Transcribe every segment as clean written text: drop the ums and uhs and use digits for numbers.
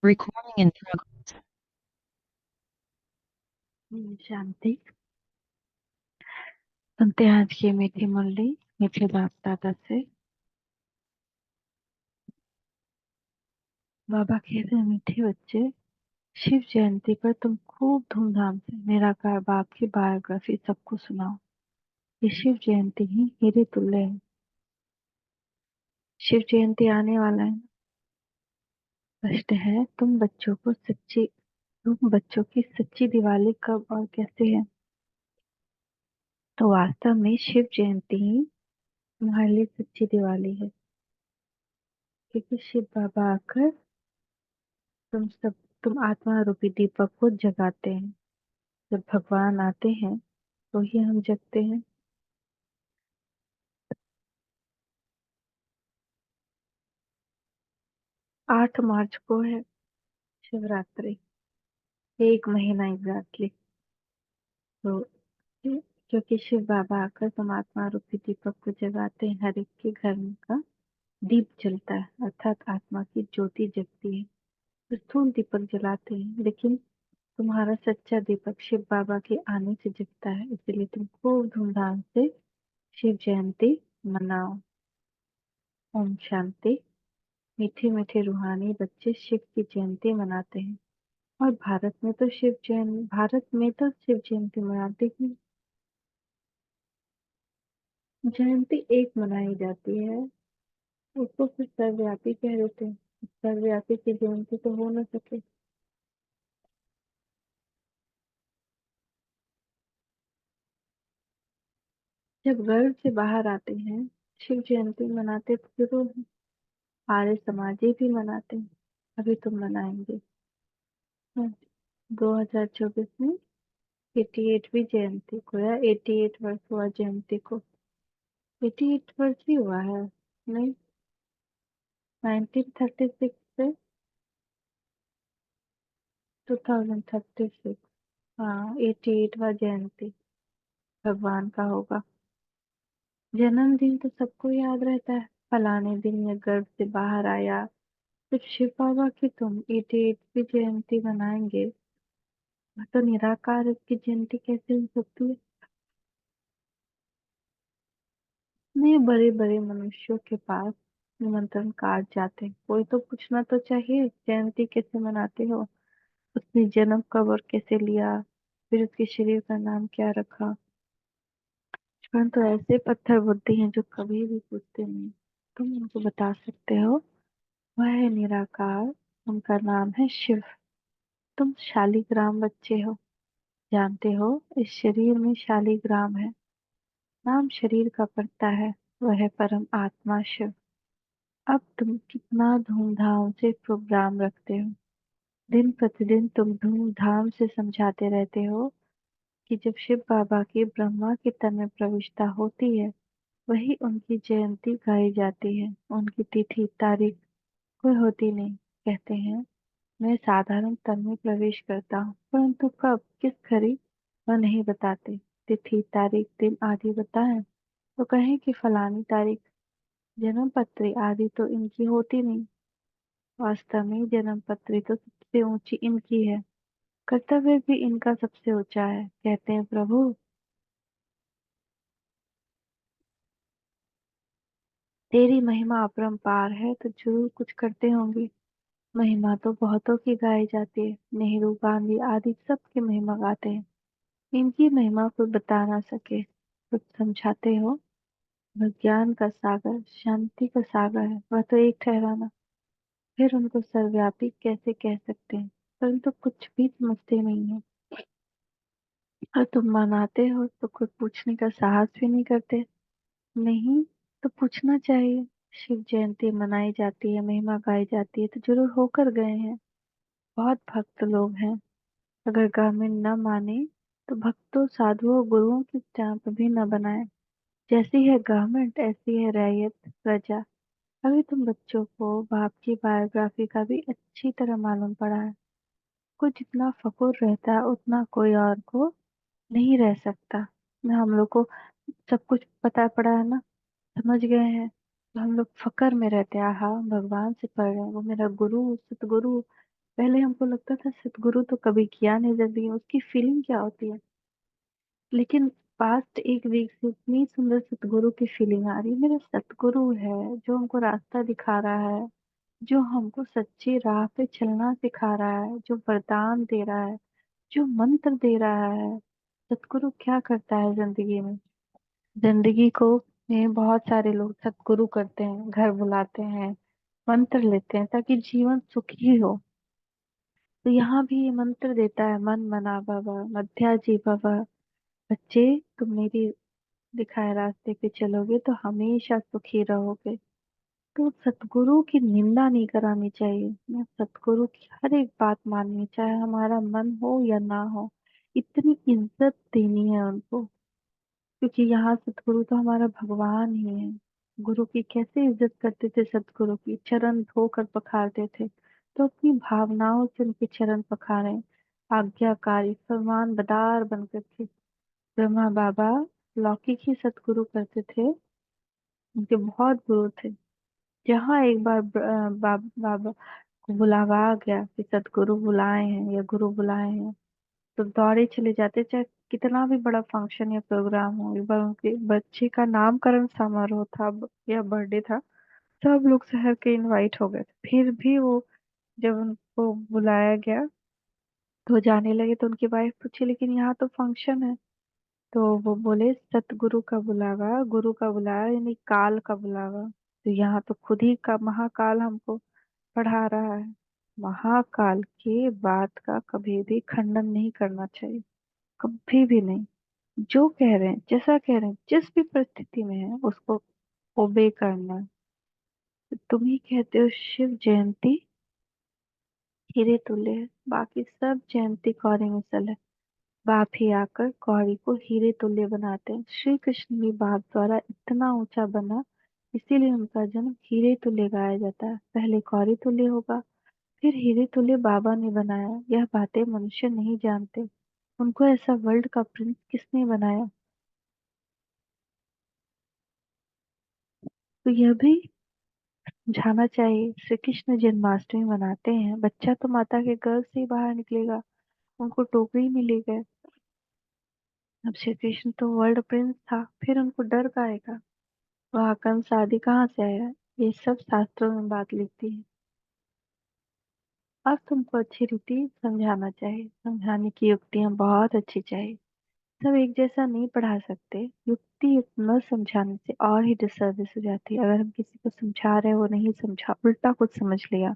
Recording in progress. शांति। सुनते हैं आज की मीठी मुरली मीठे बाप दादा से। बाबा कहते हैं, मीठे बच्चे, शिव जयंती पर तुम खूब धूमधाम से निराकार बाप की बायोग्राफी सबको सुनाओ। ये शिव जयंती ही हीरे तुल्य है। शिव जयंती आने वाला है। प्रश्न है, तुम बच्चों की सच्ची दिवाली कब और कैसे है? तो वास्तव में शिव जयंती ही तुम्हारे लिए सच्ची दिवाली है, क्योंकि शिव बाबा आकर तुम आत्मा रूपी दीपक को जगाते हैं। जब भगवान आते हैं तो ही हम जगते हैं। 8 मार्च को है शिवरात्रि, 1 महीना एग्जैक्टली। तो क्योंकि शिव बाबा आकर परमात्मा रूपी दीपक को जगाते हैं, हर एक के घर में का दीप जलता है, अर्थात आत्मा की ज्योति जगती है। तो स्थूल दीपक जलाते हैं, लेकिन तुम्हारा सच्चा दीपक शिव बाबा के आने से जगता है। इसलिए तुम खूब धूमधाम से शिव जयंती मनाओ। ओम शांति। मीठे मीठे रूहानी बच्चे शिव की जयंती मनाते हैं, और भारत में तो शिव जयंती मनाते ही जयंती एक मनाई जाती है, उसको फिर सर्वव्यापी कह देते हैं। सर्वव्यापी की जयंती तो हो न सके। जब गर्भ से बाहर आते हैं शिव जयंती मनाते तो जरूर हैं। आर्य समाजी भी मनाते हैं, अभी तुम मनाएंगे। 2024 में 88वीं जयंती को, या 88 वर्ष हुआ जयंती को। 88 वर्ष ही हुआ है, नहीं, 1936 से 2036। हाँ, 88वां जयंती भगवान का होगा। जन्मदिन तो सबको याद रहता है, फलाने दिन ये गर्भ से बाहर आया। जब शिव बाबा की तुम 88वीं जयंती मनाएंगे, तो निराकार की जयंती कैसे हो सकती है? नहीं, बड़े बड़े मनुष्यों के पास निमंत्रण कार्ड जाते हैं, कोई तो पूछना तो चाहिए जयंती कैसे मनाते हो, उसने जन्म कब और कैसे लिया, फिर उसके शरीर का नाम क्या रखा। परंतु ऐसे पत्थर बुद्धि हैं जो कभी भी पूछते नहीं। तुम उनको बता सकते हो, वह है निराकार, उनका नाम है शिव। तुम शालिग्राम बच्चे हो, जानते हो इस शरीर में शालिग्राम है, नाम शरीर का पड़ता है, वह है परम आत्मा शिव। अब तुम कितना धूमधाम से प्रोग्राम रखते हो। दिन प्रतिदिन तुम धूमधाम से समझाते रहते हो कि जब शिव बाबा की ब्रह्मा के तन में प्रविष्टा होती है, वही उनकी जयंती गाई जाती है। उनकी तिथि तारीख कोई होती नहीं। कहते हैं, मैं साधारण तन में प्रवेश करता हूँ, परंतु कब किस घड़ी वह नहीं बताते। तिथि तारीख दिन आदि बताएं तो कहें कि फलानी तारीख। जन्म पत्री आदि तो इनकी होती नहीं। वास्तव में जन्म पत्री तो सबसे ऊंची इनकी है, कर्तव्य भी इनका सबसे ऊंचा है। कहते हैं, प्रभु तेरी महिमा अपरंपार है, तो जरूर कुछ करते होंगे। महिमा तो बहुतों की गाई जाती है, नेहरू गांधी आदि सबकी महिमा गाते हैं। इनकी महिमा कोई बता ना सके, कुछ समझाते हो। वह ज्ञान का सागर, शांति का सागर है, वह तो एक ठहराना। फिर उनको सर्वव्यापी कैसे कह सकते हैं? परंतु कुछ भी समझते नहीं है, और तुम मनाते हो तो खुद पूछने का साहस भी नहीं करते। नहीं, तो पूछना चाहिए। शिव जयंती मनाई जाती है, महिमा गाई जाती है, तो जरूर होकर गए हैं। बहुत भक्त लोग हैं। अगर गवर्नमेंट न माने तो भक्तों, साधुओं, गुरुओं की स्टैंप भी न बनाए। जैसी है गवर्नमेंट ऐसी है रैयत प्रजा। अभी तुम बच्चों को बाप की बायोग्राफी का भी अच्छी तरह मालूम पड़ा है। कोई जितना फकुर रहता है उतना कोई और को नहीं रह सकता। न हम लोग को सब कुछ पता पड़ा है ना, समझ गए हैं, तो हम लोग फकर में रहते हैं। हाँ, भगवान से पढ़ रहे हैं, वो मेरा गुरु सतगुरु पहले हमको लगता था सतगुरु तो कभी किया नहीं जिंदगी में, उसकी फीलिंग क्या होती है। लेकिन पास्ट एक वीक से इतनी सुंदर सतगुरु की फीलिंग आ रही है। मेरा सतगुरु है जो हमको रास्ता दिखा रहा है, जो हमको सच्ची राह पे चलना सिखा रहा है, जो वरदान दे रहा है, जो मंत्र दे रहा है। सतगुरु क्या करता है जिंदगी में? जिंदगी को में बहुत सारे लोग सतगुरु करते हैं, घर बुलाते हैं, मंत्र लेते हैं ताकि जीवन सुखी हो। तो यहाँ भी ये मंत्र देता है, मन मना भव मध्याजी भव। बच्चे, तुम मेरी दिखाए रास्ते पे चलोगे तो हमेशा सुखी रहोगे। तो सतगुरु की निंदा नहीं करानी चाहिए ना, सतगुरु की हर एक बात माननी, चाहे हमारा मन हो या ना हो। इतनी इज्जत देनी है उनको, क्योंकि यहाँ सतगुरु तो हमारा भगवान ही है। गुरु की कैसे इज्जत करते थे, सतगुरु की चरण धोकर पखारते थे। तो अपनी भावनाओं से उनके चरण पखारे, आज्ञाकारी फरमान बदार बनकर के। ब्रह्मा बाबा लौकिक ही सतगुरु करते थे, उनके बहुत गुरु थे। जहाँ एक बार बाबा को बुलावा आ गया कि सतगुरु बुलाए हैं या गुरु बुलाए हैं, तो दौड़े चले जाते, चाहे कितना भी बड़ा फंक्शन या प्रोग्राम हो। एक बार उनके बच्चे का नामकरण समारोह था या बर्थडे था, सब लोग शहर के इनवाइट हो गए थे, फिर भी वो जब उनको बुलाया गया तो जाने लगे। तो उनकी वाइफ पूछी, लेकिन यहाँ तो फंक्शन है। तो वो बोले, सतगुरु का बुलावा, गुरु का बुलावा यानी काल का बुलावा। तो यहाँ तो खुद ही का महाकाल हमको पढ़ा रहा है। महाकाल की बात का कभी भी खंडन नहीं करना चाहिए, कभी भी नहीं। जो कह रहे हैं, जैसा कह रहे हैं, जिस भी परिस्थिति में है उसको ओबे करना है। तो तुम ही कहते हो शिव जयंती हीरे तुल्य है, बाकी सब जयंती कौड़ी मिसल है। बाप ही आकर कौड़ी को हीरे तुल्य बनाते हैं। श्री कृष्ण भी बाप द्वारा इतना ऊंचा बना, इसीलिए उनका जन्म हीरे तुल्य गाया जाता है। पहले कौड़ी तुल्य होगा, फिर हीरे तुल्य बाबा ने बनाया। यह बातें मनुष्य नहीं जानते। उनको ऐसा वर्ल्ड का प्रिंस किसने बनाया? तो यह भी समझाना चाहिए। श्री कृष्ण जन्माष्टमी मनाते हैं, बच्चा तो माता के गर्भ से ही बाहर निकलेगा, उनको टोकरी मिलेगा। अब श्री कृष्ण तो वर्ल्ड प्रिंस था, फिर उनको डर काहेगा? वह कंस आदि कहाँ से आया? ये सब शास्त्रों में बात लिखती है। अब तुमको अच्छी रीति समझाना चाहिए, समझाने की युक्तियां बहुत अच्छी चाहिए। सब एक जैसा नहीं पढ़ा सकते। युक्ति युक्त न समझाने से और ही डिसर्विस हो जाती है। अगर हम किसी को समझा रहे हैं, वो नहीं समझा, उल्टा कुछ समझ लिया,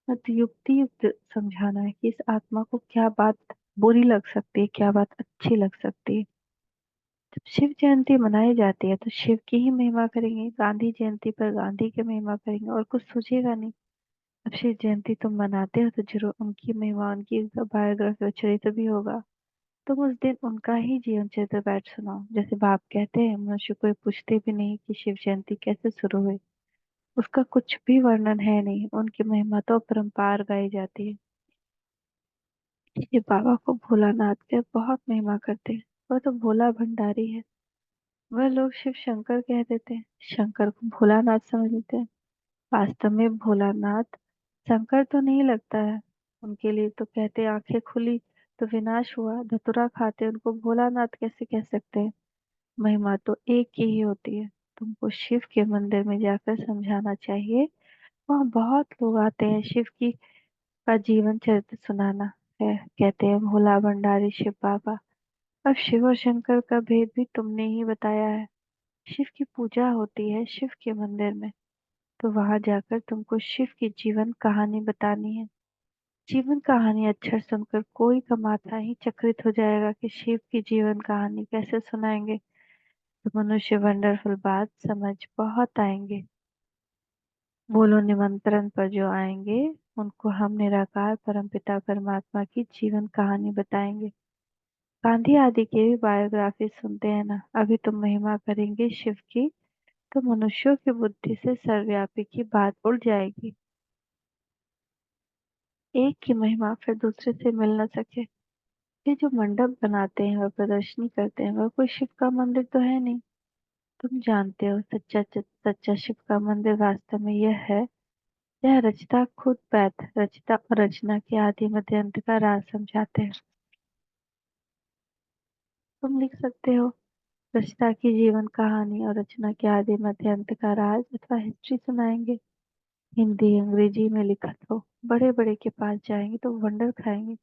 तो युक्ति युक्त समझाना है कि इस आत्मा को क्या बात बुरी लग सकती है, क्या बात अच्छी लग सकती है। जब शिव जयंती मनाई जाती है तो शिव की ही महिमा करेंगे, गांधी जयंती पर गांधी की महिमा करेंगे, और कुछ सोचेगा नहीं। अब शिव जयंती तुम मनाते हो तो जरूर उनकी महिमा, उनकी बायोग्राफी और चरित्र भी होगा। तुम उस दिन उनका ही जीवन चरित्र बैठ सुनाओ। जैसे बाप कहते हैं, मनुष्य को ये पूछते भी नहीं कि शिव जयंती कैसे शुरू हुई, उसका कुछ भी वर्णन है नहीं। उनकी महिमा तो अपरंपार गाई जाती है। ये बाबा को भोलानाथ के बहुत महिमा करते हैं। वह तो भोला भंडारी है। वह लोग शिव शंकर कह देते हैं, शंकर को भोलानाथ समझ लेते हैं। वास्तव में भोलानाथ शंकर तो नहीं लगता है। उनके लिए तो कहते आंखें खुली तो विनाश हुआ, धतुरा खाते उनको भोलानाथ कैसे कह सकते हैं? महिमा तो एक की ही होती है। तुमको शिव के मंदिर में जाकर समझाना चाहिए। वहाँ बहुत लोग आते हैं शिव की का जीवन चरित्र सुनाना है। कहते हैं भोला भंडारी शिव बाबा। अब शिव और शंकर का भेद भी तुमने ही बताया है। शिव की पूजा होती है शिव के मंदिर में, तो वहां जाकर तुमको शिव की जीवन कहानी बतानी है। जीवन कहानी अक्षर सुनकर कोई का माथा ही चक्रित हो जाएगा कि शिव की जीवन कहानी कैसे सुनाएंगे। तो मनुष्य वंडरफुल बात समझ बहुत आएंगे। बोलो, निमंत्रण पर जो आएंगे उनको हम निराकार परमपिता परमात्मा की जीवन कहानी बताएंगे। गांधी आदि की भी बायोग्राफी सुनते हैं ना। अभी तुम महिमा करेंगे शिव की, तो मनुष्यों की बुद्धि से सर्वव्यापी की बात उड़ जाएगी। एक की महिमा फिर दूसरे से मिल न सके। ये जो मंडप बनाते हैं और प्रदर्शनी करते हैं, वह कोई शिव का मंदिर तो है नहीं। तुम जानते हो, सच्चा सच्चा शिव का मंदिर वास्तव में यह है यह रचता खुद पैठ रचता और रचना के आदि मध्य अंत का राज समझाते हैं। तुम लिख सकते हो, रचता की जीवन कहानी और रचना के आदि मध्य अंत का राज अथवा हिस्ट्री सुनाएंगे। हिंदी अंग्रेजी में लिखत हो, बड़े बड़े के पास जाएंगे तो वंडर खाएंगे।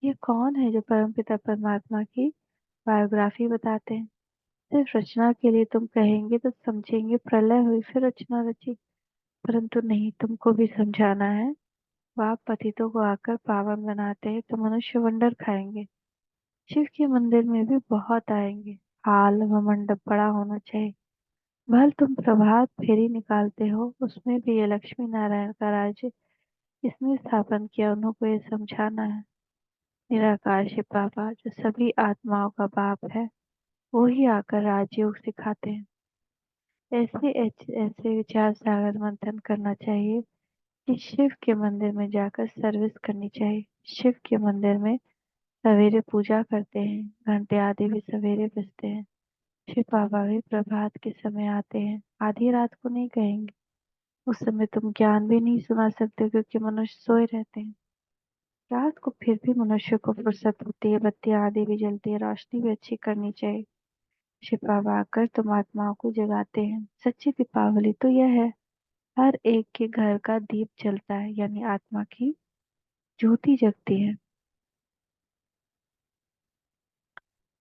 ये कौन है जो परमपिता परमात्मा की बायोग्राफी बताते हैं। सिर्फ रचना के लिए तुम कहेंगे तो समझेंगे प्रलय हुई फिर रचना रची। परंतु नहीं, तुमको भी समझाना है। पाप पतितों को आकर पावन बनाते हैं तो मनुष्य वंडर खाएंगे। शिव के मंदिर में भी बहुत आएंगे। हाल व मंडप बड़ा होना चाहिए। भल तुम प्रभात फेरी निकालते हो, उसमें भी ये लक्ष्मी नारायण का राज्य इसमें स्थापन किया। उन्होंने ये समझाना है, निराकार शिव बाबा जो सभी आत्माओं का बाप है, वो ही आकर राजयोग सिखाते हैं। ऐसे विचार सागर मंथन करना चाहिए कि शिव के मंदिर में जाकर सर्विस करनी चाहिए। शिव के मंदिर में सवेरे पूजा करते हैं, घंटे आदि भी सवेरे बजते हैं। शिव बाबा भी प्रभात के समय आते हैं, आधी रात को नहीं कहेंगे। उस समय तुम ज्ञान भी नहीं सुना सकते क्योंकि मनुष्य सोए रहते हैं। रात को फिर भी मनुष्य को फुर्सत होती है, बत्तियां आदि भी जलती है, रोशनी भी अच्छी करनी चाहिए। शिव बाबा आकर तुम आत्माओं को जगाते हैं। सच्ची दीपावली तो यह है, हर एक के घर का दीप जलता है, यानी आत्मा की ज्योति जगती है।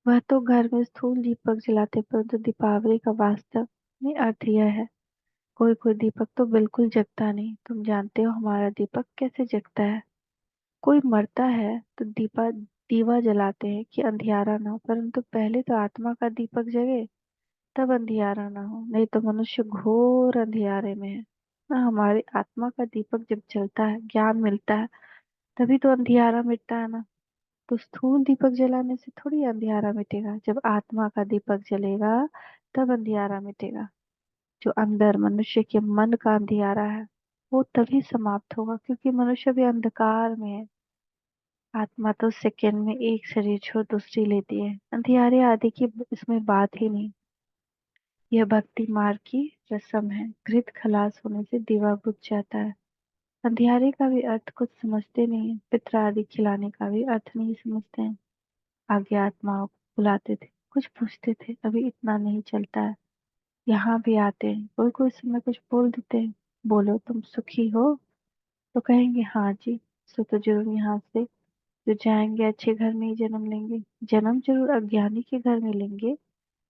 वह तो घर में स्थूल दीपक जलाते, परंतु दीपावली का वास्तव में अर्थ यह है। कोई कोई दीपक तो बिल्कुल जगता नहीं। तुम जानते हो हमारा दीपक कैसे जगता है। कोई मरता है तो दीवा जलाते हैं कि अंधियारा ना हो, परंतु पहले तो आत्मा का दीपक जगे, तब अंधियारा ना हो। नहीं तो मनुष्य घोर अंधियारे में है ना। हमारी आत्मा का दीपक जब जलता है, ज्ञान मिलता है, तभी तो अंधियारा मिटता है ना। तो स्थूल दीपक जलाने से थोड़ी अंधियारा मिटेगा। जब आत्मा का दीपक जलेगा तब अंधियारा मिटेगा। जो अंदर मनुष्य के मन का अंधियारा है, वो तभी समाप्त होगा, क्योंकि मनुष्य भी अंधकार में है। आत्मा तो सेकंड में एक शरीर छोड़ दूसरी लेती है। अंधियारे आदि की इसमें बात ही नहीं। यह भक्ति मार्ग की रस्म है। घृत खलास होने से दीवा बुझ जाता है। अंधियारे का भी अर्थ कुछ समझते नहीं है। पित्र आदि खिलाने का भी अर्थ नहीं समझते हैं। आगे आत्माओं को बुलाते थे, कुछ पूछते थे, अभी इतना नहीं चलता है। यहाँ भी आते हैं, कोई कोई समय कुछ बोल देते हैं। बोलो तुम सुखी हो, तो कहेंगे हाँ जी। सो तो जरूर यहाँ से जो जाएंगे अच्छे घर में ही जन्म लेंगे। जन्म जरूर अज्ञानी के घर में लेंगे।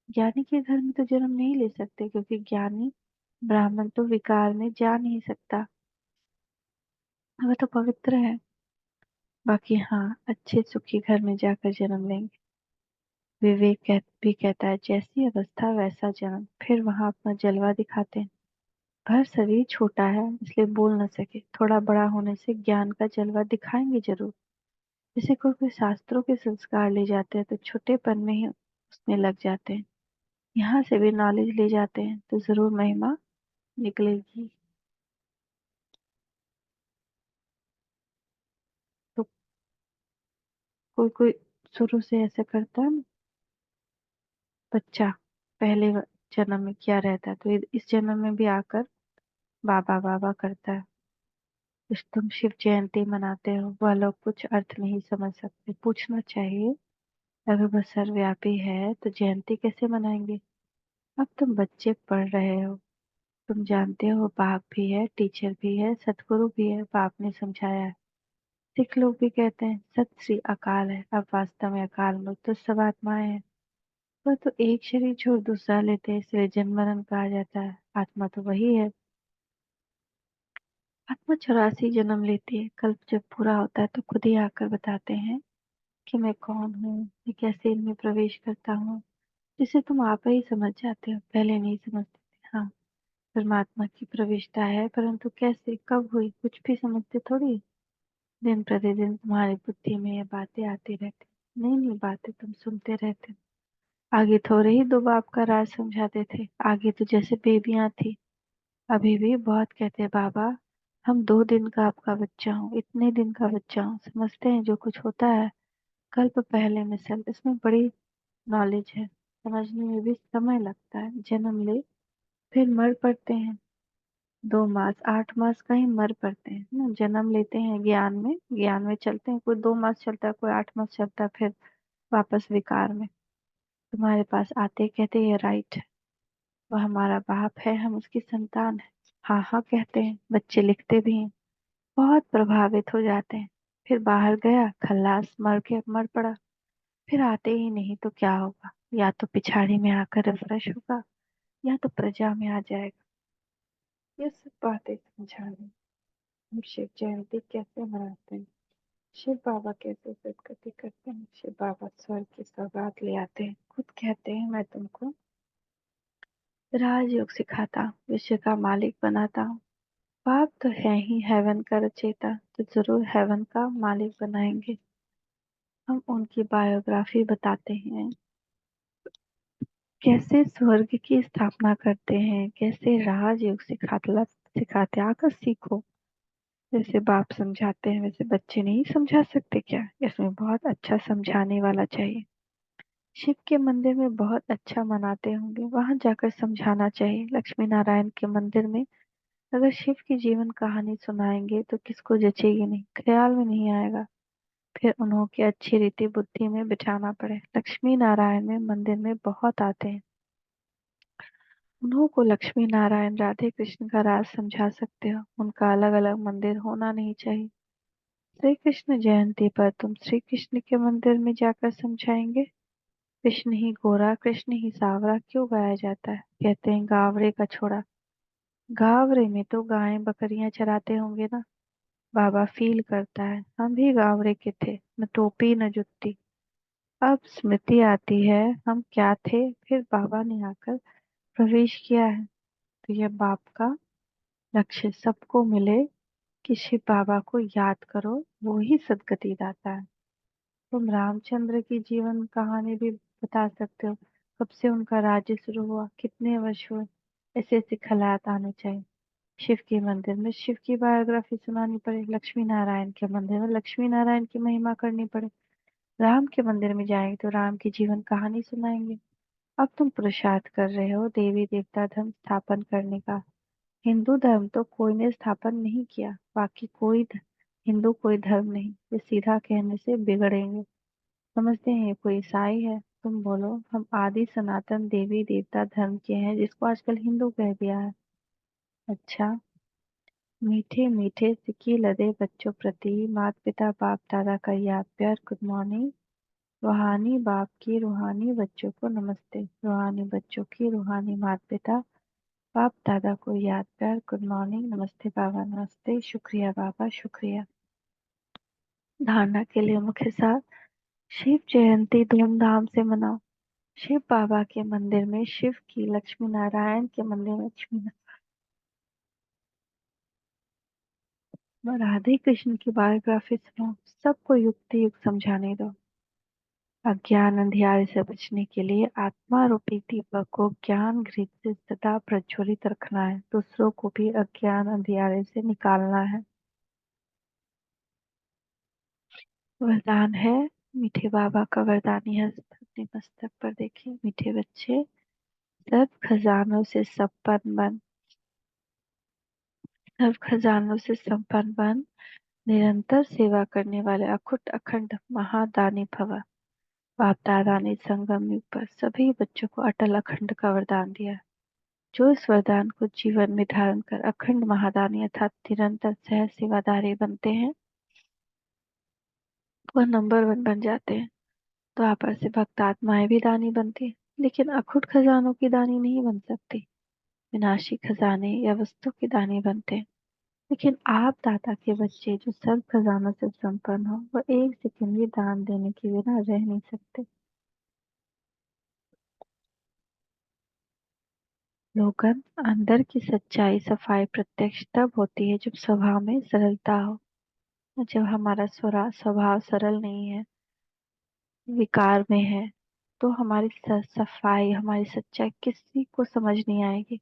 ज्ञानी के घर में तो जन्म नहीं ले सकते, क्योंकि ज्ञानी ब्राह्मण तो विकार में जा नहीं सकता, वह तो पवित्र है। बाकी हाँ, अच्छे सुखी घर में जाकर जन्म लेंगे। भी कहता है, जैसी अवस्था वैसा जन्म। फिर वहां अपना जलवा दिखाते हैं। भर शरीर छोटा है इसलिए बोल न सके, थोड़ा बड़ा होने से ज्ञान का जलवा दिखाएंगे जरूर। जैसे कोई कोई शास्त्रों के संस्कार ले जाते हैं तो छोटेपन में ही उसमें लग जाते हैं। यहाँ से भी नॉलेज ले जाते हैं तो जरूर महिमा निकलेगी। तो कोई कोई शुरू से ऐसा करता है ना, बच्चा पहले जन्म में क्या रहता है तो इस जन्म में भी आकर बाबा बाबा करता है। कुछ तुम शिव जयंती मनाते हो, वह लोग कुछ अर्थ नहीं समझ सकते। पूछना चाहिए, अगर वह सर्वव्यापी है तो जयंती कैसे मनाएंगे। अब तुम बच्चे पढ़ रहे हो, तुम जानते हो बाप भी है, टीचर भी है, सतगुरु भी है। बाप ने समझाया है। सिख लोग भी कहते हैं सत श्री अकाल है। अब वास्तव में अकाल मूर्त तो सब आत्माएं हैं, पर तो एक शरीर छोड़ दूसरा लेते हैं, इसलिए जन्म मरण कहा जाता है। आत्मा तो वही है। आत्मा 84 जन्म लेती है। कल्प जब पूरा होता है तो खुद ही आकर बताते हैं कि मैं कौन हूँ, मैं कैसे इनमें प्रवेश करता हूँ, जिसे तुम आप ही समझ जाते हो, पहले नहीं समझते थे। हाँ, परमात्मा की प्रविष्टा है, परंतु कैसे कब हुई कुछ भी समझते थोड़ी। दिन प्रतिदिन तुम्हारी बुद्धि में ये बातें आती रहती, नई नई बातें तुम सुनते रहते। आगे थोड़े ही दो बाप का राज समझाते थे, आगे तो जैसे बेबियां थी। अभी भी बहुत कहते हैं, बाबा हम 2 दिन का आपका बच्चा हूँ, इतने दिन का बच्चा हूँ। समझते हैं जो कुछ होता है कल्प पहले में सब। इसमें बड़ी नॉलेज है, समझने में भी समय लगता है। जन्म ले फिर मर पड़ते हैं। 2 मास 8 मास का ही मर पड़ते हैं ना, जन्म लेते हैं ज्ञान में चलते हैं, कोई 2 मास चलता है, कोई 8 मास चलता है, फिर वापस विकार में। तुम्हारे पास आते कहते ये राइट है, वह हमारा बाप है, हम उसकी संतान है। हाँ हाँ कहते हैं, बच्चे लिखते भी हैं, बहुत प्रभावित हो जाते हैं। फिर बाहर गया, खल्लास, मर के मर पड़ा। फिर आते ही नहीं तो क्या होगा, या तो पिछाड़ी में आकर रिफ्रेश होगा, या तो प्रजा में आ जाएगा। ये सब बातें समझाने। हम शिव जयंती कैसे मनाते हैं, शिव बाबा कैसे सदगति करते हैं, शिव बाबा स्वर्ग की सौगात ले आते हैं, खुद कहते हैं मैं तुमको राजयोग सिखाता, विश्व का मालिक बनाता हूँ। बाप तो है ही हेवन का रचयिता, तो जरूर हेवन का मालिक बनाएंगे। हम उनकी बायोग्राफी बताते हैं, कैसे स्वर्ग की स्थापना करते हैं, कैसे राजयोग सिखाते आकर सीखो। जैसे बाप समझाते हैं वैसे बच्चे नहीं समझा सकते क्या? इसमें बहुत अच्छा समझाने वाला चाहिए। शिव के मंदिर में बहुत अच्छा मनाते होंगे, वहां जाकर समझाना चाहिए। लक्ष्मी नारायण के मंदिर में अगर शिव की जीवन कहानी सुनाएंगे तो किसको जचेगी नहीं, ख्याल में नहीं आएगा। फिर उन्हों की अच्छी रीति बुद्धि में बिठाना पड़े। लक्ष्मी नारायण में मंदिर में बहुत आते हैं, उन्हों को लक्ष्मी नारायण राधे कृष्ण का राज समझा सकते हो। उनका अलग अलग मंदिर होना नहीं चाहिए। श्री कृष्ण जयंती पर तुम श्री कृष्ण के मंदिर में जाकर समझाएंगे। कृष्ण ही गोरा, कृष्ण ही सावरा क्यों गाया जाता है? कहते हैं गावरे का छोड़ा। गावरे में तो गायें बकरियां चराते होंगे ना। बाबा फील करता है हम भी गावरे के थे, न टोपी न जुत्ती। अब स्मृति आती है हम क्या थे, फिर बाबा ने आकर प्रवेश किया है। तो यह बाप का लक्ष्य सबको मिले कि शिव बाबा को याद करो, वो ही सदगति दाता है। तुम रामचंद्र की जीवन कहानी भी बता सकते हो, कब से उनका राज्य शुरू हुआ, कितने वर्ष हुए। ऐसे ऐसे खलात आने चाहिए। शिव के मंदिर में शिव की बायोग्राफी सुनानी पड़े, लक्ष्मी नारायण के मंदिर में लक्ष्मी नारायण की महिमा करनी पड़े, राम के मंदिर में जाएंगे तो राम की जीवन कहानी सुनाएंगे। अब तुम पुरुषार्थ कर रहे हो देवी देवता धर्म स्थापन करने का। हिंदू धर्म तो कोई ने स्थापन नहीं किया, बाकी हिंदू कोई धर्म नहीं, ये सीधा कहने से बिगड़ेंगे। समझते हैं ये कोई ईसाई है। तुम बोलो हम आदि सनातन देवी देवता धर्म के हैं, जिसको आजकल हिंदू कह दिया है। अच्छा, मीठे मीठे सिक्की लदे बच्चों प्रति माता पिता बाप दादा का याद प्यार गुड मॉर्निंग। रूहानी बाप की रूहानी बच्चों को नमस्ते, रूहानी बच्चों की रूहानी माता पिता बाप दादा को याद प्यार गुड मॉर्निंग, नमस्ते बाबा, नमस्ते, शुक्रिया बाबा, शुक्रिया। धारणा के लिए मुख्य सार। शिव जयंती धूमधाम से मनाओ। शिव बाबा के मंदिर में शिव की, लक्ष्मी नारायण के मंदिर में लक्ष्मी, राधे कृष्ण की बायोग्राफी सुनो। सबको युक्ति युक्त समझाने दो। अज्ञान अंधियारे से बचने के लिए आत्मा रूपी दीपक को ज्ञान घृत से सदा प्रज्वलित रखना है, दूसरों को भी अज्ञान अंधियारे से निकालना है। वरदान है, मीठे बाबा का वरदानी हस्त अपने मस्तक पर देखिए। मीठे बच्चे, सब खजानों से संपन्न बन, सब खजानों से संपन्न बन, निरंतर सेवा करने वाले अखुट अखंड महादानी भव। बाप दादा ने संगम युग पर सभी बच्चों को अटल अखंड का वरदान दिया। जो इस वरदान को जीवन में धारण कर अखंड महादानी अर्थात निरंतर सह सेवादारी बनते हैं, वह नंबर 1 बन जाते हैं। तो आपस से भक्त आत्माएं भी दानी बनती हैं, लेकिन अखुट खजानों की दानी नहीं बन सकती। विनाशी खजाने या वस्तु के दानी बनते हैं। लेकिन आप दाता के बच्चे जो सब खजानों से संपन्न हो, वह एक सेकंड भी दान देने के बिना रह नहीं सकते। लोगन, अंदर की सच्चाई सफाई प्रत्यक्ष तब होती है जब स्वभाव में सरलता हो। जब हमारा स्वभाव सरल नहीं है, विकार में है, तो हमारी सफाई हमारी सच्चाई किसी को समझ नहीं आएगी।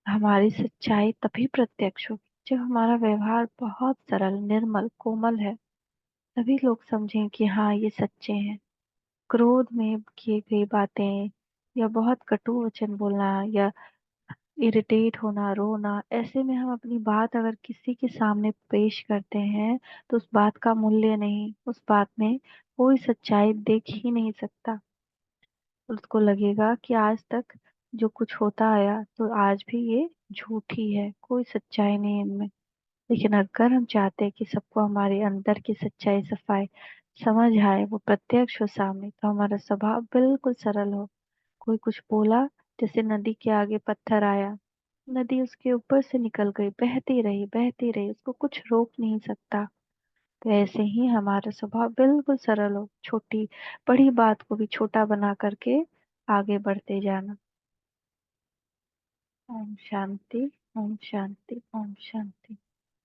हमारी सच्चाई तभी प्रत्यक्ष होगी जब हमारा व्यवहार बहुत सरल निर्मल कोमल है। तभी लोग समझें कि हाँ ये सच्चे हैं। क्रोध में किए गई बातें या बहुत कटु वचन बोलना या इरिटेट होना, रोना, ऐसे में हम अपनी बात अगर किसी के सामने पेश करते हैं तो उस बात का मूल्य नहीं, उस बात में कोई सच्चाई देख ही नहीं सकता। उसको लगेगा कि आज तक जो कुछ होता आया तो आज भी ये झूठ ही है, कोई सच्चाई नहीं है इनमें। लेकिन अगर हम चाहते हैं कि सबको हमारे अंदर की सच्चाई सफाई समझ आए, वो प्रत्यक्ष हो सामने, तो हमारा स्वभाव बिल्कुल सरल हो। कोई कुछ बोला, जैसे नदी के आगे पत्थर आया, नदी उसके ऊपर से निकल गई, बहती रही बहती रही, उसको कुछ रोक नहीं सकता। तो ऐसे ही हमारा स्वभाव बिल्कुल सरल हो, छोटी बड़ी बात को भी छोटा बना करके आगे बढ़ते जाना। ओम शांति, ओम शांति, ओम शांति।